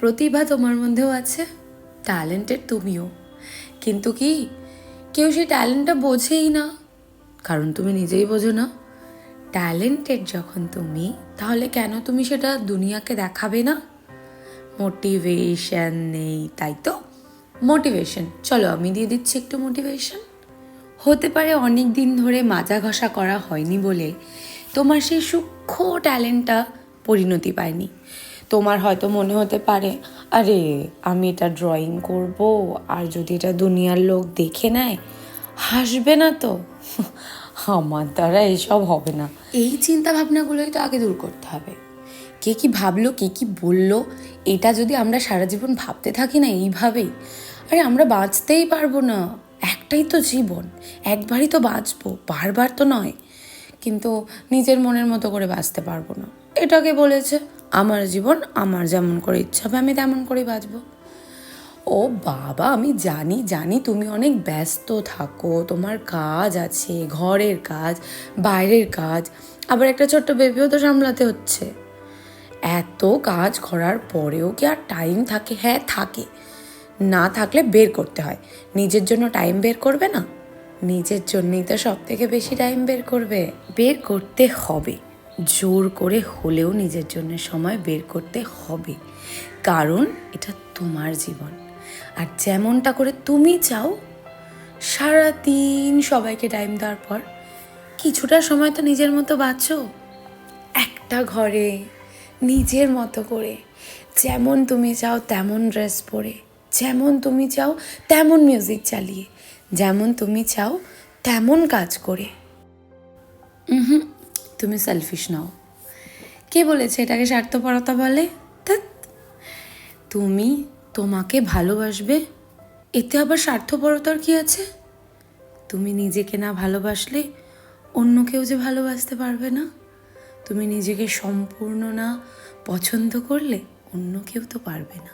প্রতিভা তোমার মধ্যেও আছে, ট্যালেন্টেড তুমিও, কিন্তু কি কেউ সেই ট্যালেন্টটা বোঝেই না, কারণ তুমি নিজেই বোঝো না। ট্যালেন্টেড যখন তুমি, তাহলে কেন তুমি সেটা দুনিয়াকে দেখাবে না? মোটিভেশন নেই, তাই তো? মোটিভেশন, চলো আমি দিয়ে দিচ্ছি একটু মোটিভেশন। হতে পারে অনেক দিন ধরে মাজা ঘষা করা হয়নি বলে তোমার সেই সূক্ষ্ম ট্যালেন্টটা পরিণতি পায়নি। তোমার হয়তো মনে হতে পারে, আরে আমি এটা ড্রয়িং করব, আর যদি এটা দুনিয়ার লোক দেখে নেয় হাসবে না তো? আমার দ্বারা এসব হবে না। এই চিন্তা ভাবনাগুলোই তো আগে দূর করতে হবে। কে কি ভাবলো, কে কি বললো, এটা যদি আমরা সারা জীবন ভাবতে থাকি না এইভাবেই, আরে আমরা বাঁচতেই পারবো না। একটাই তো জীবন, একবারই তো বাঁচবো, বারবার তো নয়। কিন্তু নিজের মনের মতো করে বাঁচতে পারবো না। এটাকে বলেছে আমার জীবন, আমার যেমন করে ইচ্ছা হবে আমি তেমন করেই বাঁচবো। ও বাবা, আমি জানি জানি তুমি অনেক ব্যস্ত থাকো, তোমার কাজ আছে, ঘরের কাজ, বাইরের কাজ, আবার একটা ছোট্ট বেবিও তো সামলাতে হচ্ছে। এত কাজ করার পরেও কি আর টাইম থাকে? হ্যাঁ থাকে, না থাকলে বের করতে হয়। নিজের জন্য টাইম বের করবে না? নিজের জন্যই তো সব থেকে বেশি টাইম বের করবে। বের করতে হবে, জোর করে হলেও নিজের জন্য সময় বের করতে হবে, কারণ এটা তোমার জীবন। আর যেমনটা করে তুমি চাও, সারাদিন সবাইকে টাইম দেওয়ার পর কিছুটা সময় তো নিজের মতো বাঁচো, একটা ঘরে নিজের মতো করে, যেমন তুমি চাও তেমন ড্রেস পরে, যেমন তুমি চাও তেমন মিউজিক চালিয়ে, যেমন তুমি চাও তেমন কাজ করে। তুমি সেলফিশ নাও। কে বলেছে এটাকে স্বার্থপরতা বলে? ধ্যাৎ। তুমি তোমাকে ভালোবাসবে, এতে আবার স্বার্থপরতার কি আছে? তুমি নিজেকে না ভালোবাসলে অন্য কেউ যে ভালোবাসতে পারবে না। তুমি নিজেকে সম্পূর্ণ না পছন্দ করলে অন্য কেউ তো পারবে না।